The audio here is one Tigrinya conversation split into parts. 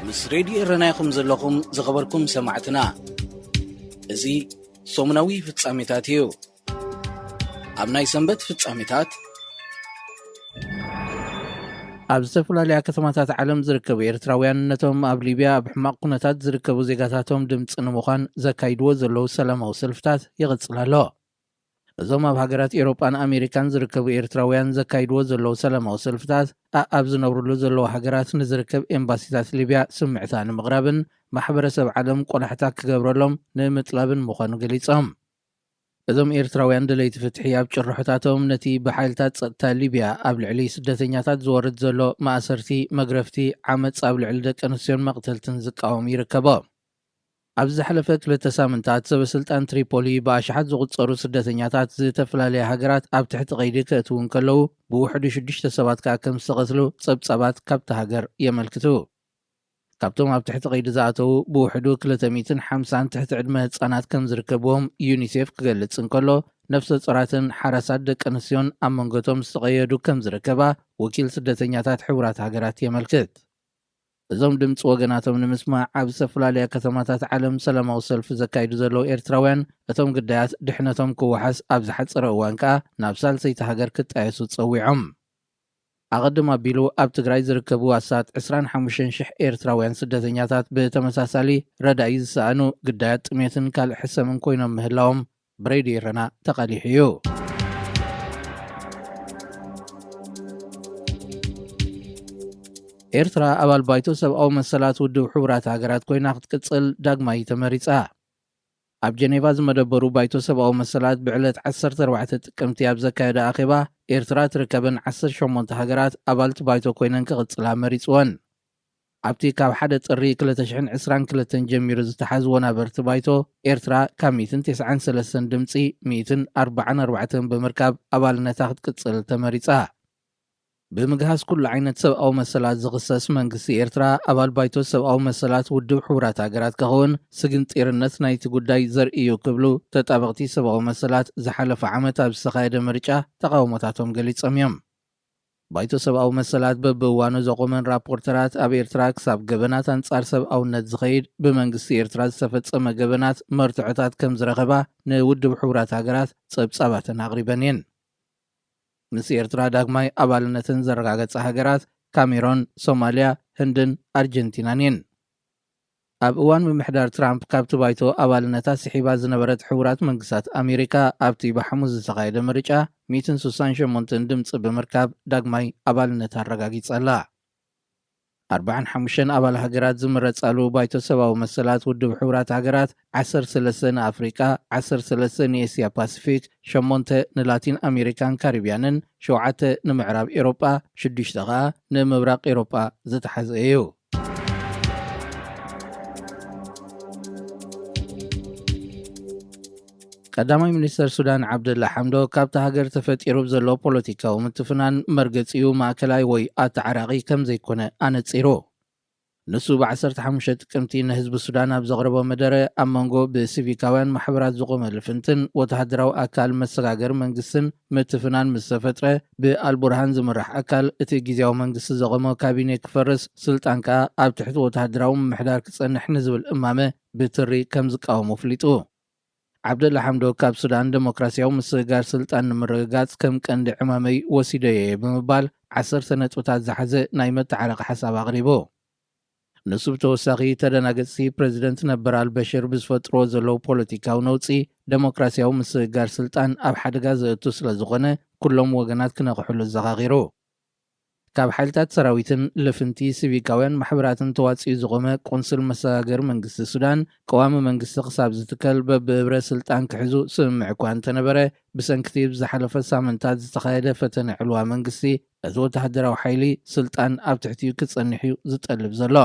ምስ ሬድዮ ረናይኹም ዘለኹም ዝኸበርኩም ሰማዕትና እዚ ሶሙናዊ ፍጻሜታት እዩ። ኣብ ናይ ሰንበት ፍጻሜታት ኣብ ዝተፈላለዩ ከተማታት ዓለም ዝርከቡ ኤርትራውያን ነቶም ኣብ ሊብያ ብሕማቕ ኩነታት ዝርከቡ ዜጋታቶም ድምፂ ንምዃን ዘካይድዎ ዘለዉ ሰላማዊ ሰልፍታት ይቕጽል ኣሎ። እዞም ኣብ ሃገራት ኤውሮጳን ኣሜሪካን ዝርከቡ ኤርትራውያን ዘካይድዎ ዘለዉ ሰላማዊ ሰልፍታት ኣብ ዝነብሩሉ ዘለዉ ሃገራት ንዝርከብ ኤምባሲታት ሊብያ ስምዕታ ንምቕራብን ማሕበረሰብ ዓለም ቆላሕታ ክገብረሎም ንምጥላብን ምዃኑ ገሊፆም። እዞም ኤርትራውያን ደለይቲ ፍትሒ ኣብ ጭርሖታቶም ነቲ ብሓይልታት ጸጥታ ሊብያ ኣብ ልዕሊ ስደተኛታት ዝወርድ ዘሎ ማእሰርቲ፣ መግረፍቲ፣ ዓመፅ ኣብ ልዕሊ ደቂ ኣንስትዮን መቕተልትን ዝቃወሙ ይርከቦ። ኣብዚ ዝሓለፈ 2 ሳምንታት ሰበስልጣን ትሪፖሊ ብኣሽሓት ዝቝጸሩ ስደተኛታት ዝተፈላለየ ሃገራት ኣብ ትሕቲ ቀይዲ ከእትውን ከለዉ ብውሕዱ 6 ሰባት ከዓ ከም ዝተቐትሉ ጸብጻባት ካብቲ ሃገር የመልክቱ። ካብቶም ኣብ ትሕቲ ቀይዲ ዝኣተዉ ብውሕዱ 250 ትሕቲ ዕድመ ህፃናት ከም ዝርከብዎም ዩኒሴፍ ክገልጽ እንከሎ ነፍሰ ጸራትን ሓራሳት ደቂ ኣንስትዮን ኣብ መንጎቶም ዝተቐየዱ ከም ዝርከባ ወኪል ስደተኛታት ሕቡራት ሃገራት የመልክት። እዞም ድምፂ ወገናቶም ንምስማዕ ኣብ ዝተፈላለያ ከተማታት ዓለም ሰላማዊ ሰልፊ ዘካይዱ ዘለዉ ኤርትራውያን እቶም ግዳያት ድሕነቶም ክወሓስ ኣብ ዝሓፀረ እዋን ከዓ ናብ ሳልሰይቲ ሃገር ክጣየሱ ጸዊዖም። ኣቐድም ኣቢሉ ኣብ ትግራይ ዝርከቡ ኣሳት 25,000 ኤርትራውያን ስደተኛታት ብተመሳሳሊ ረዳኢ ዝሰኣኑ ግዳያት ጥሜትን ካልእ ሕሰምን ኮይኖም ምህላዎም ብሬድዮ ረና ተቐሊሑ እዩ። ኤርትራ ኣባል ባይቶ ሰብኣዊ መሰላት ውድብ ሕቡራት ሃገራት ኮይና ክትቅጽል ዳግማይ ተመሪጻ። ኣብ ጀኔቫ ዝመደበሩ ባይቶ ሰብኣዊ መሰላት ብዕለት 14 ጥቅምቲ ኣብ ዘካየደ ኣኼባ ኤርትራ ትርከበን 18 ሃገራት ኣባልቲ ባይቶ ኮይነን ክቕጽላ መሪጽወን። ኣብቲ ካብ 1 ጥሪ 2022 ጀሚሩ ዝተሓዝዎ ነበርቲ ባይቶ ኤርትራ ካብ 193 ድምፂ 144 ብምርካብ ኣባልነታ ክትቅጽል ተመሪጻ። ብምግሃዝ ኩሉ ዓይነት ሰብኣዊ መሰላት ዝኽሰስ መንግስቲ ኤርትራ ኣባል ባይቶ ሰብኣዊ መሰላት ውድብ ሕቡራት ሃገራት ከኸውን ስግንጢርነት ናይቲ ጉዳይ ዘርእዩ ክብሉ ተጣበቕቲ ሰብኣዊ መሰላት ዝሓለፈ ዓመት ኣብ ዝተኻየደ ምርጫ ተቃውሞታቶም ገሊፆም እዮም። ባይቶ ሰብኣዊ መሰላት በብእዋኑ ዘቆመን ራፖርተራት ኣብ ኤርትራ ክሳብ ገበናት አንጻር ሰብኣውነት ዝኸይድ ብመንግስቲ ኤርትራ ዝተፈጸመ ገበናት መርትዖታት ከም ዝረኸባ ንውድብ ሕቡራት ሃገራት ጸብጻባትን ኣቕሪበን እየን። ምስ ኤርትራ ዳግማይ ኣባልነትን ዘረጋገጸ ሃገራት ካሜሮን፣ ሶማልያ፣ ህንድን ኣርጀንቲናን እየን። ኣብ እዋን ምምሕዳር ትራምፕ ካብቲ ባይቶ ኣባልነታ ስሒባ ዝነበረት ሕቡራት መንግስታት ኣሜሪካ ኣብቲ ብሓሙስ ዝተኻየደ ምርጫ 168 ድምፂ ብምርካብ ዳግማይ ኣባልነታ ኣረጋጊጸላ። 45 ኣባል ሃገራት ዝምረጻሉ ባይቶ ሰብኣዊ መሰላት ውድብ ሕቡራት ሃገራት 13 ንኣፍሪቃ፣ 13 ንኤስያ ፓሲፊክ፣ 8 ንላቲን ኣሜሪካን ካሪብያንን 7 ንምዕራብ ኤውሮጳ፣ 6 ከዓ ንምብራቕ ኤውሮጳ ዝተሓዘ እዩ። ቀዳማይ ሚኒስተር ሱዳን ዓብደላ ሓምዶክ ካብቲ ሃገር ተፈጢሩ ዘሎ ፖለቲካዊ ምትፍናን መርገፂኡ ማእከላይ ወይ ኣተዓራቒ ከም ዘይኮነ ኣነፂሩ። ንሱ ብ15 ጥቅምቲ ንህዝቢ ሱዳን ኣብ ዘቕረቦ መደረ ኣብ መንጎ ብሲቪካውያን ማሕበራት ዝቆመ ልፍንትን ወተሃደራዊ ኣካል መሰጋገር መንግስትን ምትፍናን ምስ ተፈጥረ ብኣልቡርሃን ዝምራሕ ኣካል እቲ ጊዜያዊ መንግስቲ ዘቆመ ካቢነ ክፈርስ ስልጣን ከዓ ኣብ ትሕቲ ወተሃደራዊ ምምሕዳር ክጸንሕ ንዝብል እማመ ብትሪ ከም ዝቃወሙ ፍሊጡ። ዓብደላ ሓምዶክ ካብ ሱዳን ዴሞክራሲያዊ ምስጋር ስልጣን ንምርግጋጽ ከም ቀንዲ ዕማመይ ወሲደየ ብምባል 10 ነጥብታት ዝሓዘ ናይ መተዓረቂ ሓሳብ ኣቕሪቡ። ንሱ ብተወሳኺ ተደናገፅቲ ፕሬዚደንት ነበር አልበሽር ብዝፈጥሮ ዘለዉ ፖለቲካዊ ነውፂ ዴሞክራሲያዊ ምስጋር ስልጣን ኣብ ሓደጋ ዘእቱ ስለ ዝኾነ ኩሎም ወገናት ክነቕሕሉ ዘኻኺሩ። ካብ ሓይልታት ሰራዊትን ልፍንቲ ሲቪካውያን ማሕበራትን ተዋፂኡ ዝቆመ ቆንስል መሰጋገር መንግስቲ ሱዳን ቀዋሚ መንግስቲ ክሳብ ዝትከል በብህብረ ስልጣን ክሕዙ ስምምዕ እኳ እንተነበረ ብሰንኪቲ ብዝሓለፈ ሳምንታት ዝተኻየደ ፈተነ ዕልዋ መንግስቲ እቲ ወተሃደራዊ ሓይሊ ስልጣን ኣብ ትሕቲኡ ክጸንሕ እዩ ዝጠልብ ዘሎ።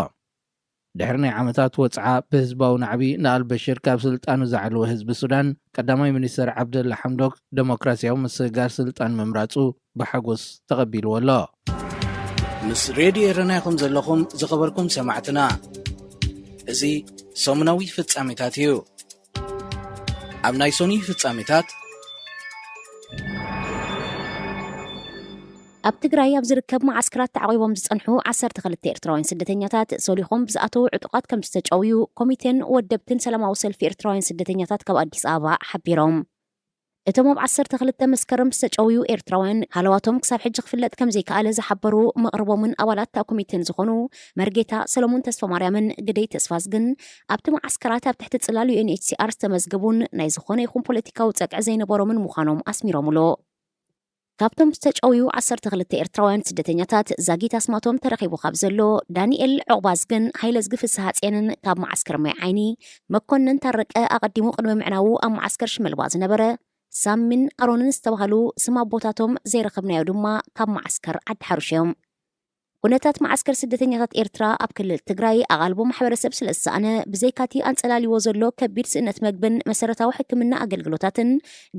ድሕሪ ናይ ዓመታት ወፅዓ ብህዝባዊ ናዕቢ ንአልበሽር ካብ ስልጣኑ ዝዓለወ ህዝቢ ሱዳን ቀዳማይ ሚኒስተር ዓብደላ ሓምዶክ ዴሞክራሲያዊ ምስጋር ስልጣን ምምራፁ ብሓጎስ ተቐቢልዎ ኣሎ። ምስ ሬድዮ ረናይኹም ዘለኹም ዝኸበርኩም ሰማዕትና እዚ ሰሙናዊ ፍጻሜታት እዩ። ኣብ ናይ ሶኒ ፍጻሜታት ኣብ ትግራይ ኣብ ዝርከብ ማዓስከራት ተዓቂቦም ዝጸንሑ 12 ኤርትራውያን ስደተኛታት ሰሊኾም ብዝኣተው ዕጡቃት ከም ዝተጨውዩ ኮሚቴን ወደብትን ሰላማዊ ሰልፊ ኤርትራውያን ስደተኛታት ካብ ኣዲስ ኣበባ ሓቢሮም። እቶም ኣብ 12 መስከረም ዝተጨውዩ ኤርትራውያን ሃለዋቶም ክሳብ ሕጂ ክፍለጥ ከም ዘይከኣለ ዝሓበሩ መቕረቦምን ኣባላት እታ ኮሚቴን ዝኾኑ መርጌታ ሰሎሞን ተስፋ ማርያምን ግደይ ተስፋስ ግን ኣብቲ ማዓስከራት ኣብ ትሕቲ ጽላል UNHCR ዝተመዝገቡን ናይ ዝኾነ ይኹን ፖለቲካዊ ፀቅዒ ዘይነበሮምን ምዃኖም ኣስሚሮምሎ። ካብቶም ዝተጨውዩ 12 ኤርትራውያን ስደተኛታት ዛጊት ኣስማቶም ተረኺቡ ካብ ዘሎ ዳንኤል ዕቑባዝ ግን ሃይለ ዝግፍ ሰሃጽንን ካብ ማዓስከር ማይ ዓይኒ መኮነን ታረቀ ኣቐዲሙ ቅድሚ ምዕናዉ ኣብ ማዓስከር ሽመልባ ዝነበረ ሳሚን ኣሮንን ዝተባሃሉ ስም ኣቦታቶም ዘይረኸብናዮ ድማ ካብ ማዓስከር ዓዲ ሓሩሽ እዮም። ኩነታት ማዓስከር ስደተኛታት ኤርትራ ኣብ ክልል ትግራይ ኣቓልቦ ማሕበረሰብ ስለ ዝሰኣነ ብዘይካቲ ኣንጸላልዎ ዘሎ ከቢድ ስእነት መግብን መሰረታዊ ሕክምና ኣገልግሎታትን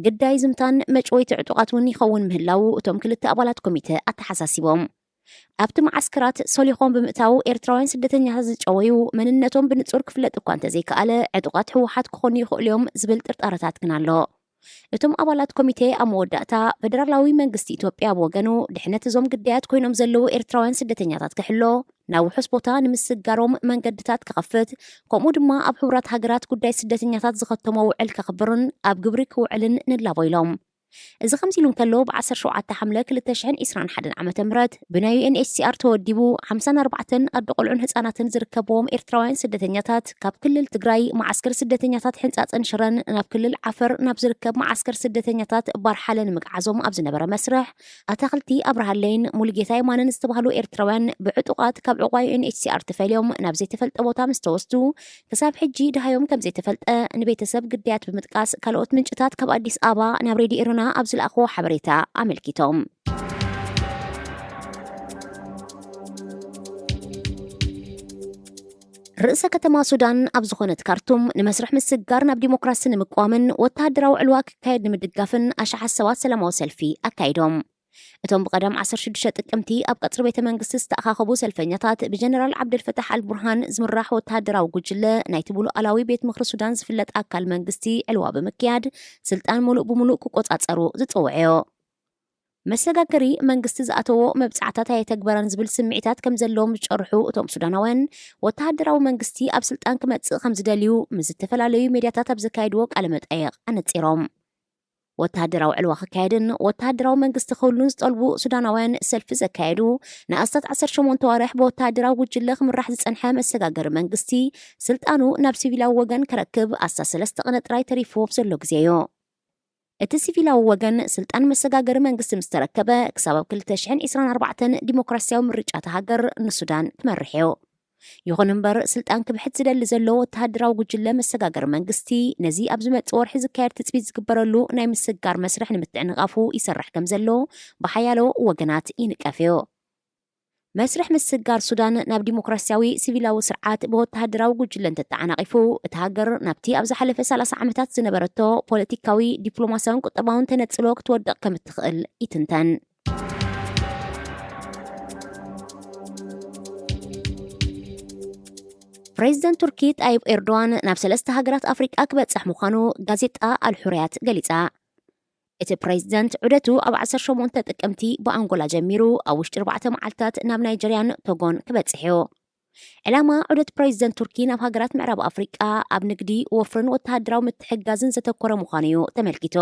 ግዳይ ዝምታን መጭወይቲ ዕጡቃት እውን ይኸውን ምህላው እቶም ክልተ ኣባላት ኮሚቴ ኣተሓሳሲቦም። ኣብቲ ማዓስከራት ሰሊኾም ብምእታው ኤርትራውያን ስደተኛታት ዝጨወዩ መንነቶም ብንጹር ክፍለጥ እኳ እንተዘይከኣለ ዕጡቃት ሕወሓት ክኾኑ ይኽእሉ እዮም ዝብል ጥርጣረታት ግን ኣሎ። እቶም ኣባላት ኮሚቴ ኣብ መወዳእታ ፌደራላዊ መንግስቲ ኢትዮጵያ ብወገኑ ድሕነት እዞም ግዳያት ኮይኖም ዘለዉ ኤርትራውያን ስደተኛታት ክሕሎ ናብ ውሑስ ቦታ ንምስጋሮም መንገድታት ክኸፍት ከምኡ ድማ ኣብ ሕብራት ሃገራት ጉዳይ ስደተኛታት ዝኸተሞ ውዕል ከኽብርን ኣብ ግብሪ ክውዕልን ንላቦ ኢሎም። እዚ ከምዚ ኢሉ እንከሎ ብ17 ሓምለ 2021 ዓመተ ምህረት ብናይ UNHCR ተወዲቡ 54 ኣዶ ቆልዑን ህፃናትን ዝርከብዎም ኤርትራውያን ስደተኛታት ካብ ክልል ትግራይ ማዓስከር ስደተኛታት ሕንፃፅን ሽረን ናብ ክልል ዓፈር ናብ ዝርከብ ማዓስከር ስደተኛታት ባርሓለ ንምግዓዞም ኣብ ዝነበረ መስርሕ ኣታኽልቲ ኣብርሃለይን ሙሉጌታ የማንን ዝተባሃሉ ኤርትራውያን ብዕጡቃት ካብ ዕቋይ UNHCR ተፈልዮም ናብ ዘይተፈልጠ ቦታ ምስ ተወስዱ ክሳብ ሕጂ ድሃዮም ከም ዘይተፈልጠ ንቤተሰብ ግዳያት ብምጥቃስ ካልኦት ምንጭታት ካብ ኣዲስ ኣበባ ናብ ሬድዮ ኢሮና ኣብ ዝለኣኽዎ ሓበሬታ ኣመልኪቶም። ርእሰ ከተማ ሱዳን ኣብ ዝኾነት ካርቱም ንመስርሕ ምስጋር ናብ ዲሞክራሲ ንምቋምን ወተሃደራዊ ዕልዋ ክካየድ ንምድጋፍን ኣሽሓት ሰባት ሰላማዊ ሰልፊ ኣካይዶም። እቶም ብቀደም 16 ጥቅምቲ ኣብ ቀጽሪ ቤተ መንግስቲ ዝተኣኻኸቡ ሰልፈኛታት ብጀነራል ዓብደልፈታሕ አልቡርሃን ዝምራሕ ወተሃደራዊ ጉጅለ ናይቲ ሉኣላዊ ቤት ምክሪ ሱዳን ዝፍለጥ ኣካል መንግስቲ ዕልዋ ብምክያድ ስልጣን ሙሉእ ብሙሉእ ክቆጻጸሩ ዝጽውዕዮ። መሰጋገሪ መንግስቲ ዝኣተዎ መብጻዕታት ኣይተግበረን ዝብል ስምዒታት ከም ዘለዎም ዝጨርሑ እቶም ሱዳናውያን ወተሃደራዊ መንግስቲ ኣብ ስልጣን ክመጽእ ከም ዝደልዩ ምስ ዝተፈላለዩ ሚድያታት ኣብ ዘካየድዎ ቃለ መጠይቕ ኣነጺሮም። ወተሃደራዊ ዕልዋ ክካየድን ወተሃደራዊ መንግስቲ ክህሉን ዝጠልቡ ሱዳናውያን ሰልፊ ዘካየዱ ንኣስታት 18 ወርሕ ብወተሃደራዊ ጉጅለ ክምራሕ ዝጸንሐ መሰጋገሪ መንግስቲ ስልጣኑ ናብ ሲቪላዊ ወገን ክረክብ ኣስታት 3 ቀነ ጥራይ ተሪፍዎ ዘሎ ግዜ እዩ። እቲ ሲቪላዊ ወገን ስልጣን መሰጋገሪ መንግስቲ ምስ ተረከበ ክሳብ 2024 ዲሞክራሲያዊ ምርጫት ሃገር ንሱዳን ክመርሕ እዩ። ይኹን እምበር ስልጣን ክብሕት ዝደሊ ዘሎ ወተሃደራዊ ጉጅለ መሰጋገሪ መንግስቲ ነዚ ኣብ ዝመጽእ ወርሒ ዝካየድ ትጽቢት ዝግበረሉ ናይ ምስጋር መስርሕ ንምትዕንቃፉ ይሰርሕ ከም ዘሎ ብሓያሎ ወገናት ይንቀፍ እዩ። መስርሕ ምስጋር ሱዳን ናብ ዲሞክራሲያዊ ሲቪላዊ ስርዓት ብወተሃደራዊ ጉጅለ እንተተዓናቂፉ እቲ ሃገር ናብቲ ኣብ ዝሓለፈ 30 ዓመታት ዝነበረቶ ፖለቲካዊ ዲፕሎማሲያውን ቁጠባውን ተነጽሎ ክትወድቕ ከም እትኽእል ይትንተን። ፕሬዚደንት ቱርኪ ጣይብ ኤርዶዋን ናብ 3 ሃገራት ኣፍሪቃ ክበጽሕ ምዃኑ ጋዜጣ አልሑርያት ገሊጻ። እቲ ፕሬዚደንት ዑደቱ ኣብ 18 ጥቅምቲ ብኣንጎላ ጀሚሩ ኣብ ውሽጢ 4 መዓልትታት ናብ ናይጀርያን ቶጎን ክበጽሕ እዩ። ዕላማ ዑደት ፕሬዚደንት ቱርኪ ናብ ሃገራት ምዕራብ ኣፍሪቃ ኣብ ንግዲ ወፍርን ወተሃደራዊ ምትሕግጋዝን ዘተኮረ ምዃኑ እዩ ተመልኪቱ።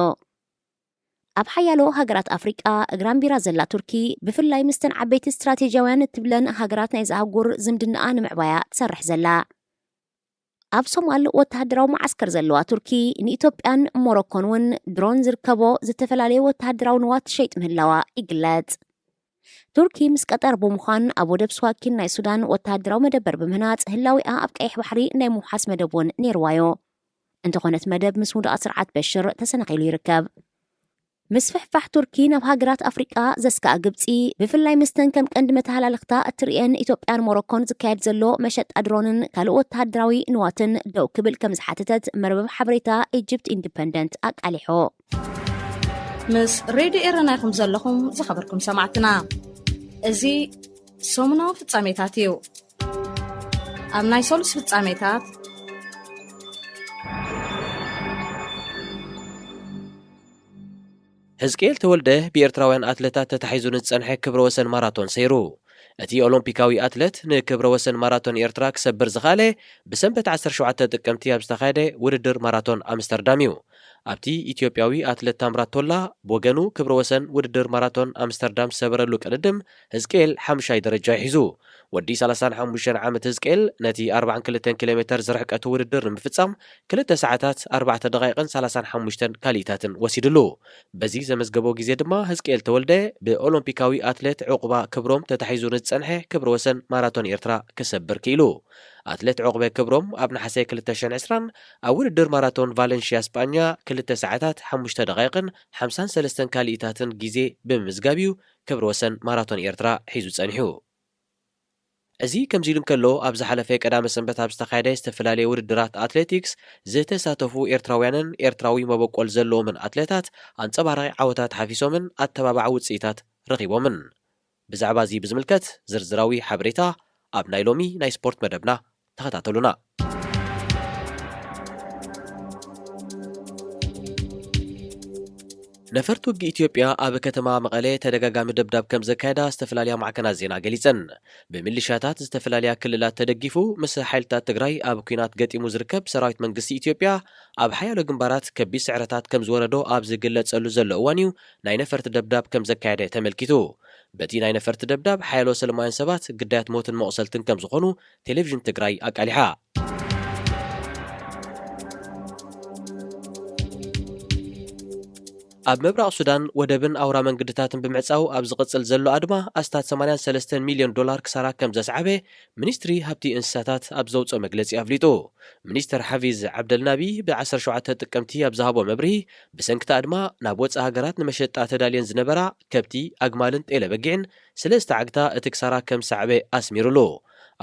ኣብ ሓያሎ ሃገራት ኣፍሪቃ እግራን ቢራ ዘላ ቱርኪ ብፍላይ ምስተን ዓበይቲ ስትራቴጂያውያን እትብለን ሃገራት ናይ ዝኣህጉር ዝምድናኣ ንምዕባያ ትሰርሕ ዘላ። ኣብ ሶማል ወተሃደራዊ ማዓስከር ዘለዋ ቱርኪ ንኢትዮጵያን ሞሮኮን እውን ድሮን ዝርከቦ ዝተፈላለየ ወተሃደራዊ ንዋት ሸይጥ ምህላዋ ይግለጽ። ቱርኪ ምስ ቀጠር ብምዃን ኣብ ወደብ ስዋኪን ናይ ሱዳን ወተሃደራዊ መደበር ብምህናጽ ህላዊኣ ኣብ ቀይሕ ባሕሪ ናይ ምውሓስ መደብ እውን ነይርዋዮ። እንተኾነት መደብ ምስ ውድኣ ስርዓት በሽር ተሰናኺሉ ይርከብ። ምስ ፍሕፋሕ ቱርኪ ናብ ሃገራት ኣፍሪቃ ዘስካኣ ግብፂ ብፍላይ ምስተን ከም ቀንዲ መተሃላለኽታ እትርአን ኢትዮጵያን ሞሮኮን ዝካየድ ዘሎ መሸጣ ድሮንን ካልእ ወተሃደራዊ ንዋትን ደው ክብል ከም ዝሓተተት መርበብ ሓበሬታ ኢጅፕት ኢንዲፐንደንት ኣቃሊሑ። ምስ ሬድዮ ኤረና ኢኹም ዘለኹም ዝኸበርኩም ሰማዕትና እዚ ሰሙናዊ ፍጻሜታት እዩ። ኣብ ናይ ሰሉስ ፍጻሜታት ህዝቅኤል ተወልደ ብኤርትራውያን ኣትሌታት ተታሒዙ ንጸንሐ ክብረ ወሰን ማራቶን ሰይሩ እቲ ኦሎምፒካዊ ኣትሌት ንክብረ ወሰን ማራቶን ኤርትራ ክሰብር ዝኻለ ብሰንበት 17 ጥቅምቲ ኣብ ዝተኻየደ ውድድር ማራቶን ኣምስተርዳም እዩ ኣብቲ ኢትዮጵያዊ ኣትሌት ታምራት ቶላ ብወገኑ ክብረ ወሰን ውድድር ማራቶን ኣምስተርዳም ዝሰበረሉ ቅድድም ህዝቅኤል 5ይ ደረጃ ሒዙ ወዲ 35 ዓመት ህዝቅኤል ነቲ 42 ኪሎ ሜትር ዝርሕቀቱ ውድድር ንምፍጻም 2 ሰዓታት 4 ደቂቃን 35 ካሊታትን ወሲድሉ በዚ ዘመዝገቦ ግዜ ድማ ህዝቅኤል ተወልደ ብኦሎምፒካዊ ኣትሌት ዕቁባ ክብሮም ተታሒዙ ንጸንሐ ክብረ ወሰን ማራቶን ኤርትራ ክሰብር ክኢሉ ኣትሌት ዕቁበ ክብሮም ኣብ ነሐሴ 2020 ኣብ ውድድር ማራቶን ቫሌንሺያ ስፓኛ 2 ሰዓታት 5 ደቂቃን 53 ካሊታትን ግዜ ብምዝጋብ እዩ ክብረ ወሰን ማራቶን ኤርትራ ሒዙ ጸኒሑ እዚ ከምዚ ኢሉ እንከሎ ኣብ ዝሓለፈ ቀዳመ ሰንበት ኣብ ዝተኻየደ ዝተፈላለየ ውድድራት ኣትሌቲክስ ዝተሳተፉ ኤርትራውያንን ኤርትራዊ መበቆል ዘለዎምን ኣትሌታት ኣንጸባራቂ ዓወታት ሓፊሶምን ኣተባባዕ ውጽኢታት ረኺቦምን ብዛዕባ እዚ ብዝምልከት ዝርዝራዊ ሓበሬታ ኣብ ናይ ሎሚ ናይ ስፖርት መደብና ተኸታተሉና ነፈርቲ ውጊ ኢትዮጵያ ኣብ ከተማ መቐለ ተደጋጋሚ ደብዳብ ከም ዘካየዳ ዝተፈላለያ ማዕከናት ዜና ገሊጸን ብምልሻታት ዝተፈላለያ ክልላት ተደጊፉ ምስ ሓይልታት ትግራይ ኣብ ኩናት ገጢሙ ዝርከብ ሰራዊት መንግስቲ ኢትዮጵያ ኣብ ሓያሎ ግንባራት ከቢድ ስዕረታት ከም ዝወረዶ ኣብ ዝግለጸሉ ዘሎ እዋን እዩ ናይ ነፈርቲ ደብዳብ ከም ዘካየደ ተመልኪቱ በቲ ናይ ነፈርቲ ደብዳብ ሓያሎ ሰላማውያን ሰባት ግዳያት ሞትን መቕሰልትን ከም ዝኾኑ ቴሌቪዥን ትግራይ ኣቃሊሓ ኣብ ምብራቕ ሱዳን ወደብን ኣውራ መንገድታትን ብምዕጻው ኣብ ዝቕጽል ዘሎ ኣድማ ኣስታት 83 ሚልዮን ዶላር ክሳራ ከም ዘስዓበ ሚኒስትሪ ሃብቲ እንስሳታት ኣብ ዘውፅኦ መግለጺ ኣፍሊጡ ሚኒስተር ሓፊዝ ዓብደልናቢ ብ17 ጥቅምቲ ኣብ ዝሃቦ መብርሂ ብሰንኪታ ኣድማ ናብ ወፃኢ ሃገራት ንመሸጣ ተዳልየን ዝነበራ ከብቲ ኣግማልን ጤለ በጊዕን ሰለስተ ዓግታ እቲ ክሳራ ከም ሰዕበ ኣስሚሩሉ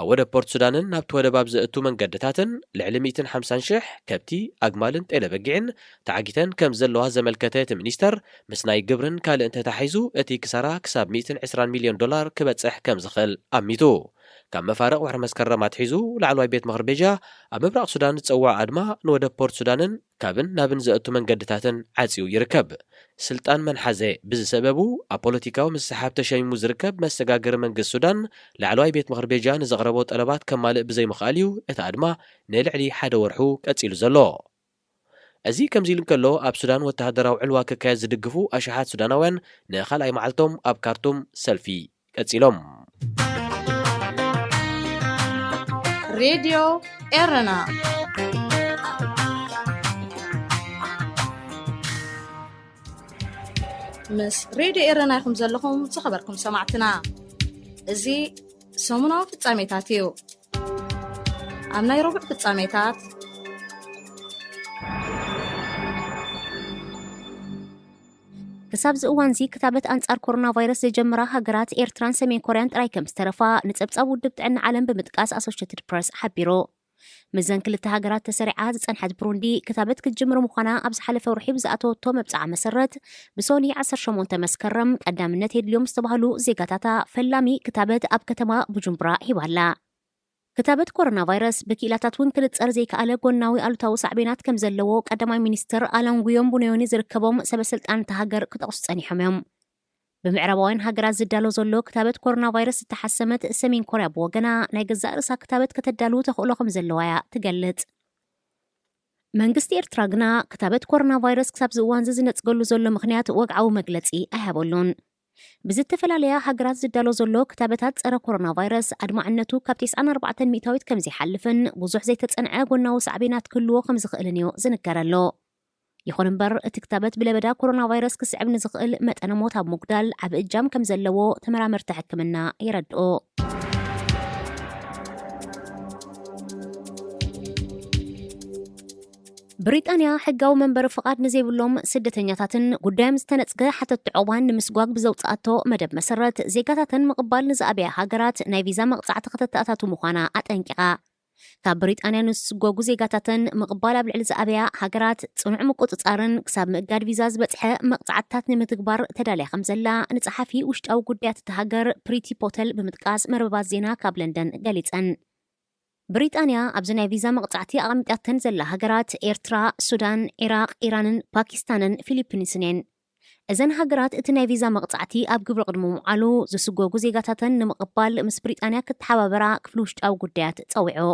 ኣብ ወደብ ፖርት ሱዳንን ናብቲ ወደብ ኣብ ዘእቱ መንገድታትን ልዕሊ 150,000 ከብቲ ኣግማልን ጤለ በጊዕን ተዓጊተን ከም ዘለዋ ዘመልከተ እቲ ሚኒስተር ምስ ናይ ግብርን ካልእን ተታሒዙ እቲ ክሳራ ክሳብ 120 ሚልዮን ዶላር ክበጽሕ ከም ዝኽእል ኣሚቱ ካብ መፋረቕ ወርሒ መስከረም ኣትሒዙ ላዕለዋይ ቤት ምክሪ ቤጃ ኣብ ምብራቕ ሱዳን ዝጸዋዕ ኣድማ ንወደብ ፖርት ሱዳንን ካብን ናብን ዘእቱ መንገድታትን ዓጺዩ ይርከብ ስልጣን መንሓዘ ብዝሰበቡ ኣብ ፖለቲካዊ ምስሓብ ተሸሚሙ ዝርከብ መሰጋገሪ መንግስቲ ሱዳን ላዕለዋይ ቤት ምክሪ ቤጃ ንዘቕረቦ ጠለባት ከማልእ ብዘይምኽኣል እዩ እቲ ኣድማ ንልዕሊ ሓደ ወርሑ ቀጺሉ ዘሎ እዚ ከምዚ ኢሉ እንከሎ ኣብ ሱዳን ወተሃደራዊ ዕልዋ ክካየድ ዝድግፉ ኣሽሓት ሱዳናውያን ንኻልኣይ መዓልቶም ኣብ ካርቱም ሰልፊ ቀጺሎም ሬድዮ ኤረና ምስ ሬድዮ ኤረና ይኹም ዘለኹም ዝኸበርኩም ሰማዕትና እዚ ሰሙናዊ ፍጻሜታት እዩ ኣብ ናይ ረቡዕ ፍጻሜታት ክሳብ ዝእዋን እዚ ክታበት ኣንጻር ኮሮና ቫይረስ ዘጀመራ ሃገራት ኤርትራን ሰሜን ኮርያን ጥራይ ከም ዝተረፋ ንጸብጻብ ውድብ ጥዕና ዓለም ብምጥቃስ ኣሶሽትድ ፕረስ ሓቢሩ ምዘን ክልተ ሃገራት ተሰሪዓ ዝጸንሐት ብሩንዲ ክታበት ክትጅምር ምዃና ኣብ ዝሓለፈ ወርሒ ብዝኣተወቶ መብጽዓ መሰረት ብሶኒ 18 መስከረም ቀዳምነት የድልዮም ዝተባህሉ ዜጋታታ ፈላሚ ክታበት ኣብ ከተማ ቡጁምቡራ ሂባላ ክታበት ኮሮና ቫይረስ ብክኢላታት እውን ክንጸር ዘይከኣለ ጎናዊ ኣሉታዊ ሳዕቤናት ከም ዘለዎ ቀዳማይ ሚኒስትር ኣላንጉዮም ቡነዮኒ ዝርከቦም ሰበስልጣን ተሃገር ክጠቕሱ ጸኒሖም እዮም ብምዕራባውያን ሃገራት ዝዳሎ ዘሎ ክታበት ኮሮና ቫይረስ ዝተሓሰመት ሰሜን ኮርያ ብወገና ናይ ገዛእ ርእሳ ክታበት ከተዳሉ ተኽእሎ ከም ዘለዋያ ትገልጽ መንግስቲ ኤርትራ ግና ክታበት ኮሮና ቫይረስ ክሳብ ዝእዋን ዝነጽገሉ ዘሎ ምኽንያት ወግዓዊ መግለጺ ኣይሃበሉን ብዝተፈላለያ ሃገራት ዝዳሎ ዘሎ ክታበታት ጸረ ኮሮና ቫይረስ ኣድማዕነቱ ካብ 94 ሚእታዊት ከም ዘይሓልፍን ብዙሕ ዘይተጸንዐ ጎናዊ ሳዕቤናት ክህልዎ ከም ዝኽእልን እዩ ዝንገረሎ ይኹን እምበር እቲ ክታበት ብለበዳ ኮሮና ቫይረስ ክስዕብ ንዝኽእል መጠነ ሞት ኣብ ምጉዳል ዓብ እጃም ከም ዘለዎ ተመራመርቲ ሕክምና ይረድኡ ብሪጣንያ ሕጋዊ መንበሪ ፍቓድ ንዘይብሎም ስደተኛታትን ጉዳዮም ዝተነጽገ ሓተት ዕቁባን ንምስጓግ ብዘውፅኣቶ መደብ መሰረት ዜጋታትን ምቕባል ንዝኣበያ ሃገራት ናይ ቪዛ መቕጻዕቲ ከተተኣታቱ ምዃና ኣጠንቂቓ ካብ ብሪጣንያ ንዝስጓጉ ዜጋታትን ምቕባል ኣብ ልዕሊ ዝኣበያ ሃገራት ጽኑዕ ምቁፅጻርን ክሳብ ምእጋድ ቪዛ ዝበጽሐ መቕጻዕትታት ንምትግባር ተዳልያ ከም ዘላ ንጸሓፊ ውሽጣዊ ጉዳያት እቲ ሃገር ፕሪቲ ፖተል ብምጥቃስ መርበባት ዜና ካብ ለንደን ገሊጸን ብሪጣንያ ኣብዚ ናይ ቪዛ መቕጻዕቲ ኣቐሚጣተን ዘላ ሃገራት ኤርትራ፣ ሱዳን፣ ኢራቅ፣ ኢራንን ፓኪስታንን ፊሊፒንስን እየን። እዘን ሃገራት እቲ ናይ ቪዛ መቕጻዕቲ ኣብ ግብሪ ቅድሚ ምውዓሉ ዝስጎጉ ዜጋታተን ንምቕባል ምስ ብሪጣንያ ክትሓባበራ ክፍሊ ውሽጣዊ ጉዳያት ጸዊዑ።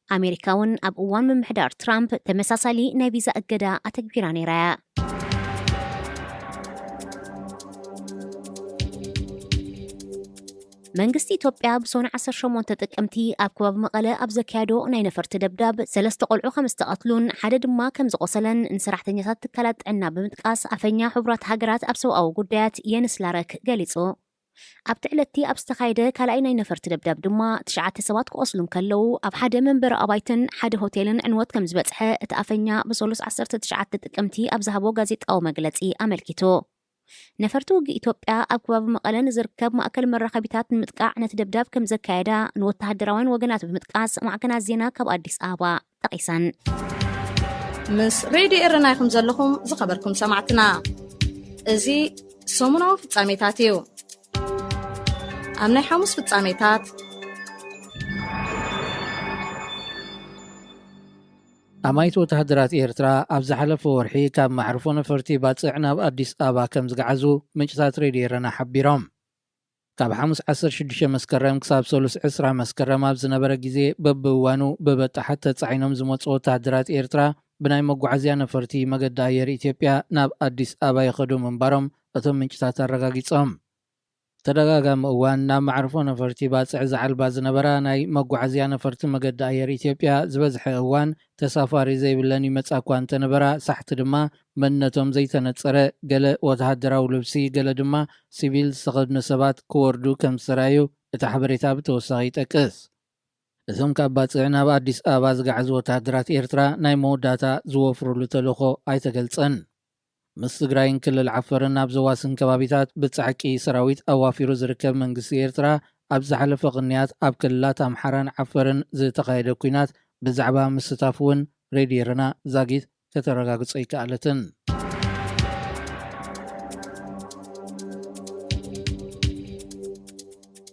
ኣሜሪካ እውን ኣብ እዋን ምምሕዳር ትራምፕ ተመሳሳሊ ናይ ቪዛ እገዳ ኣተግቢራ ነይራ። መንግስቲ ኢትዮጵያ ብሶኒ 18 ጥቅምቲ ኣብ ከባቢ መቐለ ኣብ ዘካየዶ ናይ ነፈርቲ ደብዳብ 3 ቆልዑ ከም ዝተቐትሉን ሓደ ድማ ከም ዝቆሰለን ንሰራሕተኛታት ትካላት ጥዕና ብምጥቃስ ኣፈኛ ሕቡራት ሃገራት ኣብ ሰብኣዊ ጉዳያት የንስ ላረክ ገሊጹ። ኣብቲ ዕለቲ ኣብ ዝተኻየደ ካልኣይ ናይ ነፈርቲ ደብዳብ ድማ 9 ሰባት ክቆስሉን ከለዉ ኣብ ሓደ መንበሪ ኣባይትን ሓደ ሆቴልን ዕንወት ከም ዝበጽሐ እቲ ኣፈኛ ብሰሉስ 19 ጥቅምቲ ኣብ ዝሃቦ ጋዜጣዊ መግለጺ ኣመልኪቱ። ነፈርቲ ውጊ ኢትዮጵያ ኣብ ከባቢ መቐለን ዝርከብ ማእከል መራኸቢታት ንምጥቃዕ ነቲ ደብዳብ ከም ዘካየዳ ንወተሃደራውያን ወገናት ብምጥቃስ ማዕከናት ዜና ካብ ኣዲስ ኣበባ ጠቒሰን። ምስ ሬድዮ ኤረና ኢኹም ዘለኹም ዝኸበርኩም ሰማዕትና እዚ ሰሙናዊ ፍጻሜታት እዩ። ኣብ ናይ ሐሙስ ፍጻሜታት ኣማይት ወተሃደራት ኤርትራ ኣብ ዝሓለፈ ወርሒ ካብ ማዕርፎ ነፈርቲ ባጽዕ ናብ ኣዲስ ኣበባ ከም ዝገዓዙ ምንጭታት ሬድዮ ኤረና ሓቢሮም። ካብ ሓሙስ 16 መስከረም ክሳብ ሰሉስ 20 መስከረም ኣብ ዝነበረ ግዜ በብእዋኑ በበጣሓት ተጻዒኖም ዝመጹ ወተሃደራት ኤርትራ ብናይ መጓዓዝያ ነፈርቲ መገዲ ኣየር ኢትዮጵያ ናብ ኣዲስ ኣበባ ይኸዱ ምንባሮም እቶም ምንጭታት ኣረጋጊጾም። ተደጋጋሚ እዋን ናብ ማዕርፎ ነፈርቲ ባጽዕ ዝዓልባ ዝነበራ ናይ መጓዓዝያ ነፈርቲ መገዲ ኣየር ኢትዮጵያ ዝበዝሐ እዋን ተሳፋሪ ዘይብለን ይመጻ እኳ እንተነበራ ሳሕቲ ድማ መንነቶም ዘይተነጸረ ገለ ወተሃደራዊ ልብሲ ገለ ድማ ሲቪል ዝተኸድኑ ሰባት ክወርዱ ከም ዝሰራዩ እቲ ሓበሬታ ብተወሳኺ ይጠቅስ። እዞም ካብ ባጽዕ ናብ ኣዲስ ኣበባ ዝገዓዙ ወተሃደራት ኤርትራ ናይ መወዳእታ ዝወፍሩሉ ተልእኾ ኣይተገልጸን። ምስ ትግራይን ክልል ዓፈርን ኣብ ዘዋስን ከባቢታት ብጻዕቂ ሰራዊት ኣዋፊሩ ዝርከብ መንግስቲ ኤርትራ ኣብ ዝሓለፈ ቅንያት ኣብ ክልላት ኣምሓራን ዓፈርን ዝተኻየደ ኩናት ብዛዕባ ምስታፍ እውን ሬድዮ ኤረና ዛጊት ከተረጋግጾ ይከኣለትን።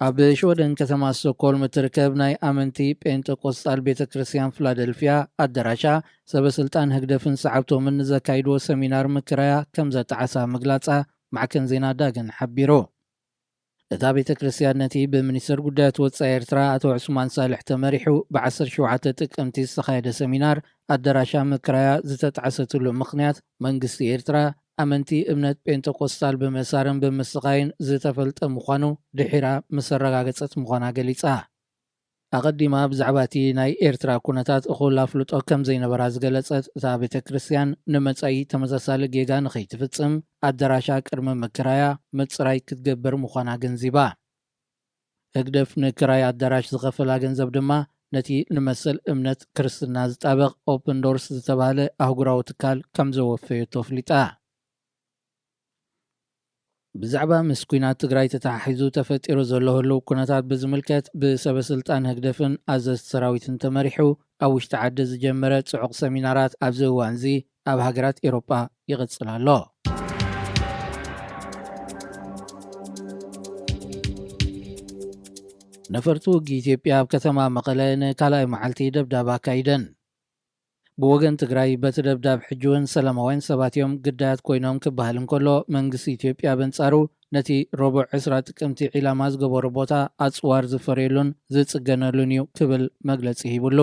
ኣብ ሾደን ከተማ ስቶኮልም እትርከብ ናይ ኣመንቲ ጴንጤቆስጣል ቤተ ክርስቲያን ፊላደልፊያ ኣዳራሻ ሰበስልጣን ህግደፍን ሰዓብቶምን ዘካይድዎ ሰሚናር ምክራያ ከም ዘጠዓሳ ምግላጻ ማዕከን ዜና ዳግን ሓቢሩ። እታ ቤተ ክርስቲያን ነቲ ብሚኒስትር ጉዳያት ወጻኢ ኤርትራ ኣቶ ዑስማን ሳልሕ ተመሪሑ ብ17 ጥቅምቲ ዝተኻየደ ሰሚናር ኣዳራሻ ምክራያ ዝተጠዓሰትሉ ምኽንያት መንግስቲ ኤርትራ ኣመንቲ እምነት ጴንጤቆስጣል ብምእሳርን ብምስቃይን ዝተፈልጠ ምዃኑ ድሒራ ምስ ኣረጋገጸት ምዃና ገሊጻ። ኣቐዲማ ብዛዕባ እቲ ናይ ኤርትራ ኩነታት እኹል ኣፍልጦ ከም ዘይነበራ ዝገለጸት እታ ቤተ ክርስቲያን ንመጻኢ ተመሳሳሊ ጌጋ ንኸይትፍጽም ኣዳራሻ ቅድሚ ምክራያ ምጽራይ ክትገብር ምዃና ገንዚባ። ህግደፍ ንክራይ ኣዳራሽ ዝኸፈላ ገንዘብ ድማ ነቲ ንመሰል እምነት ክርስትና ዝጣበቕ ኦፕን ዶርስ ዝተባሃለ ኣህጉራዊ ትካል ከም ዘወፈየቶ ኣፍሊጣ። ብዛዕባ ምስ ኩናት ትግራይ ተተሓሒዙ ተፈጢሩ ዘሎ ህልው ኩነታት ብዝምልከት ብሰበስልጣን ህግደፍን ኣዘዝቲ ሰራዊትን ተመሪሑ ኣብ ውሽጢ ዓዲ ዝጀመረ ጽዑቕ ሰሚናራት ኣብዚ እዋን እዚ ኣብ ሃገራት ኤሮጳ ይቕጽል ኣሎ። ነፈርቲ ውጊ ኢትዮጵያ ኣብ ከተማ መቐለ ንካልኣይ መዓልቲ ደብዳብ ኣካይደን። ብወገን ትግራይ በቲ ደብዳብ ሕጂውን ሰላማውያን ሰባት እዮም ግዳያት ኮይኖም ክበሃል እንከሎ መንግስቲ ኢትዮጵያ በንጻሩ ነቲ ረቡዕ 20 ጥቅምቲ ዒላማ ዝገበሩ ቦታ ኣጽዋር ዝፈርየሉን ዝጽገነሉን እዩ ክብል መግለጺ ሂቡሉ።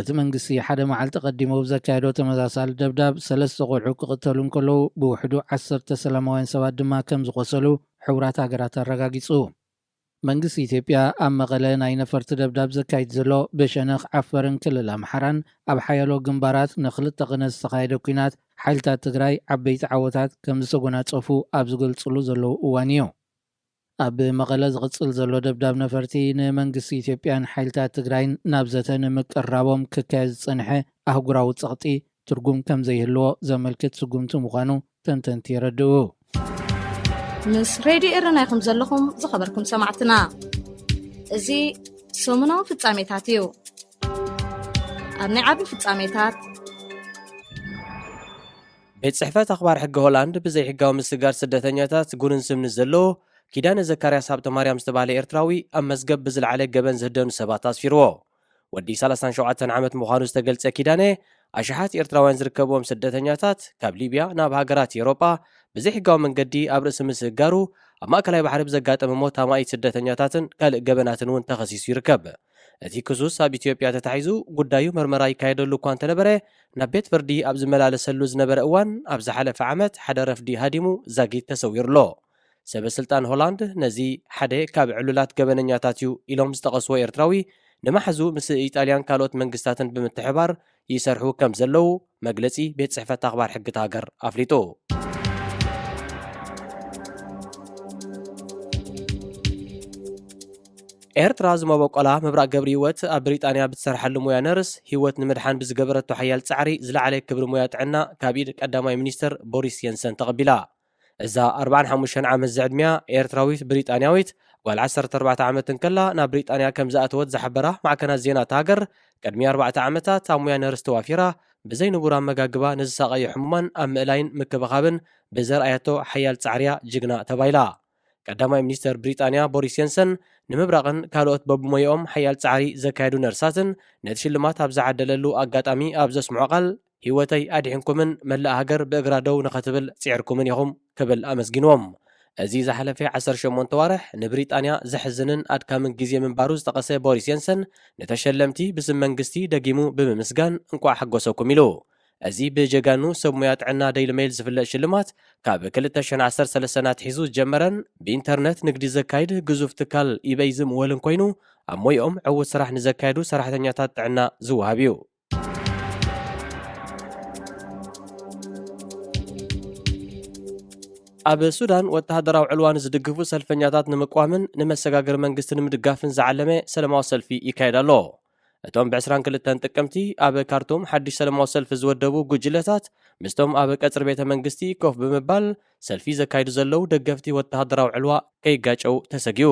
እቲ መንግስቲ ሓደ መዓልቲ ቀዲሙ ብዘካየዶ ተመሳሳሊ ደብዳብ 3 ቆልዑ ክቕተሉ እንከለዉ ብውሕዱ 10 ሰላማውያን ሰባት ድማ ከም ዝቆሰሉ ሕቡራት ሃገራት ኣረጋጊጹ። መንግስቲ ኢትዮጵያ ኣብ መቐለ ናይ ነፈርቲ ደብዳብ ዘካይድ ዘሎ ብሸነኽ ዓፈርን ክልል ኣምሓራን ኣብ ሓያሎ ግንባራት ንኽልተ ቅነት ዝተኻየደ ኩናት ሓይልታት ትግራይ ዓበይቲ ዓወታት ከም ዝተጎናጸፉ ኣብ ዝገልጽሉ ዘለዉ እዋን እዩ። ኣብ መቐለ ዝቕጽል ዘሎ ደብዳብ ነፈርቲ ንመንግስቲ ኢትዮጵያን ሓይልታት ትግራይን ናብ ዘተ ንምቅራቦም ክካየድ ዝጸንሐ ኣህጉራዊ ጸቕጢ ትርጉም ከም ዘይህልዎ ዘመልክት ስጉምቲ ምዃኑ ተንተንቲ የረድኡ። ምስ ሬድዮ ኤረና ኢኹም ዘለኹም ዝኸበርኩም ሰማዕትና እዚ ሰሙናዊ ፍጻሜታት እዩ። ኣብ ናይ ዓቢ ፍጻሜታት ቤት ጽሕፈት ኣኽባር ሕጊ ሆላንድ ብዘይ ሕጋዊ ምስጋር ስደተኛታት ጉንን ስምኒ ዘለዎ ኪዳነ ዘካርያስ ሃብተ ማርያም ዝተባህለ ኤርትራዊ ኣብ መዝገብ ብዝለዓለ ገበን ዝህደኑ ሰባት ኣስፊርዎ። ወዲ 37 ዓመት ምዃኑ ዝተገልጸ ኪዳነ ኣሽሓት ኤርትራውያን ዝርከብዎም ስደተኛታት ካብ ሊብያ ናብ ሃገራት ኤውሮጳ ብዘይሕጋዊ መንገዲ ኣብ ርእሲ ምስእጋሩ ኣብ ማእከላይ ባሕሪ ብዘጋጠመ ሞት ታማኢት ስደተኛታትን ካልእ ገበናትን እውን ተኸሲሱ ይርከብ። እቲ ክሱስ ኣብ ኢትዮጵያ ተታሒዙ ጉዳዩ መርመራ ይካየደሉ እኳ እንተነበረ ናብ ቤት ፍርዲ ኣብ ዝመላለሰሉ ዝነበረ እዋን ኣብ ዝሓለፈ ዓመት ሓደ ረፍዲ ሃዲሙ ዛጊድ ተሰዊሩሎ። ሰበስልጣን ሆላንድ ነዚ ሓደ ካብ ዕሉላት ገበነኛታት እዩ ኢሎም ዝጠቐስዎ ኤርትራዊ ንማሕዙ ምስ ኢጣልያን ካልኦት መንግስታትን ብምትሕባር ይሰርሑ ከም ዘለው መግለጺ ቤት ጽሕፈት ኣኽባር ሕጊ ሃገር ኣፍሊጡ። ኤርትራ ዝመበቆላ ምብራቅ ገብሪ ህይወት ኣብ ብሪጣንያ ብትሰርሐሉ ሙያ ነርስ ህይወት ንምድሓን ብዝገበረቶ ሓያል ጻዕሪ ዝለዓለ ክብሪ ሙያ ጥዕና ካብ ኢድ ቀዳማይ ሚኒስተር ቦሪስ የንሰን ተቐቢላ። እዛ 45 ዓመት ዘዕድሚያ ኤርትራዊት ብሪጣንያዊት ጓል 14 ዓመትን ከላ ናብ ብሪጣንያ ከም ዝኣተወት ዝሓበራ ማዕከናት ዜና ሃገር ቅድሚ 4 ዓመታት ኣብ ሙያ ነርስ ተዋፊራ ብዘይንቡር ኣመጋግባ ንዝሳቐዩ ሕሙማን ኣብ ምእላይን ምክብኻብን ብዘርኣያቶ ሓያል ጻዕርያ ጅግና ተባይላ። ቀዳማይ ሚኒስተር ብሪጣንያ ቦሪስ የንሰን ንምብራቕን ካልኦት በብሞይኦም ሓያል ጻዕሪ ዘካየዱ ነርሳትን ነቲ ሽልማት ኣብ ዝዓደለሉ ኣጋጣሚ ኣብ ዘስምዖ ቃል ህይወተይ ኣድሒንኩምን መላእ ሃገር ብእግራ ደው ንኸትብል ጽዕርኩምን ኢኹም ክብል ኣመስጊንዎም። እዚ ዝሓለፈ 18 ዋርሕ ንብሪጣንያ ዘሕዝንን ኣድካምን ግዜ ምንባሩ ዝጠቐሰ ቦሪስ የንሰን ነተሸለምቲ ብስም መንግስቲ ደጊሙ ብምምስጋን እንቋዕ ሓጎሰኩም ኢሉ። እዚ ብጀጋኑ ሰብ ሙያ ጥዕና ዴይሊ ሜይል ዝፍለጥ ሽልማት ካብ 2013 ኣትሒዙ ዝጀመረን ብኢንተርነት ንግዲ ዘካይድ ግዙፍ ትካል ኢበይ ዝምወልን ኮይኑ ኣብ ሞይኦም ዕውት ስራሕ ንዘካየዱ ሰራሕተኛታት ጥዕና ዝውሃብ እዩ። ኣብ ሱዳን ወተሃደራዊ ዕልዋን ዝድግፉ ሰልፈኛታት ንምቋምን ንመሰጋገር መንግስቲ ንምድጋፍን ዝዓለመ ሰላማዊ ሰልፊ ይካየድ ኣሎ። እቶም ብ22 ጥቅምቲ ኣብ ካርቱም ሓድሽ ሰላማዊ ሰልፊ ዝወደቡ ጉጅለታት ምስቶም ኣብ ቀጽሪ ቤተ መንግስቲ ኮፍ ብምባል ሰልፊ ዘካይዱ ዘለው ደገፍቲ ወተሃደራዊ ዕልዋ ከይጋጨው ተሰጊዩ።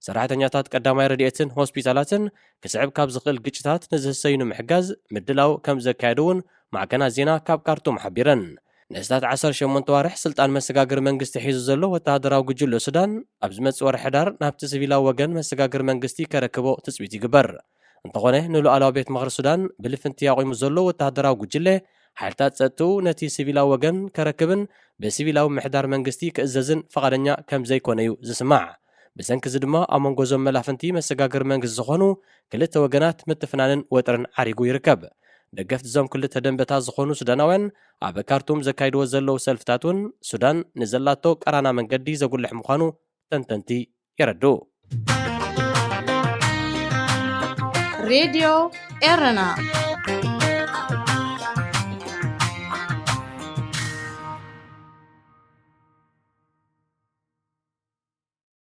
ሰራሕተኛታት ቀዳማይ ረድኤትን ሆስፒታላትን ክስዕብ ካብ ዝኽእል ግጭታት ንዝህሰዩ ንምሕጋዝ ምድላው ከም ዘካየዱ እውን ማዕከናት ዜና ካብ ካርቱም ሓቢረን። ንስታት 18 ዋርሕ ስልጣን መሰጋገር መንግስቲ ሒዙ ዘሎ ወተሃደራዊ ጉጅለ ሱዳን ኣብ ዝመጽእ ወርሒ ሕዳር ናብቲ ሲቪላዊ ወገን መሰጋገር መንግስቲ ከረክቦ ትጽቢት ይግበር። እንተኾነ ንሉዓላዊ ቤት ምኽሪ ሱዳን ብልፍንቲ ያቆይሙ ዘሎ ወተሃደራዊ ጉጅለ ሓይልታት ጸጥታኡ ነቲ ሲቪላዊ ወገን ከረክብን ብሲቪላዊ ምሕዳር መንግስቲ ክእዘዝን ፈቓደኛ ከም ዘይኮነ እዩ ዝስማዕ። ብሰንኪ እዚ ድማ ኣብ መንጎ ዞም መላፍንቲ መሰጋገር መንግስቲ ዝኾኑ ክልተ ወገናት ምትፍናንን ወጥርን ዓሪጉ ይርከብ። ደገፍቲ ዞም ክልተ ደንበታት ዝኾኑ ሱዳናውያን ኣብ ካርቱም ዘካይድዎ ዘለው ሰልፍታት እውን ሱዳን ንዘላቶ ቀራና መንገዲ ዘጉልሕ ምዃኑ ተንተንቲ ይረዱ። ሬድዮ ኤረና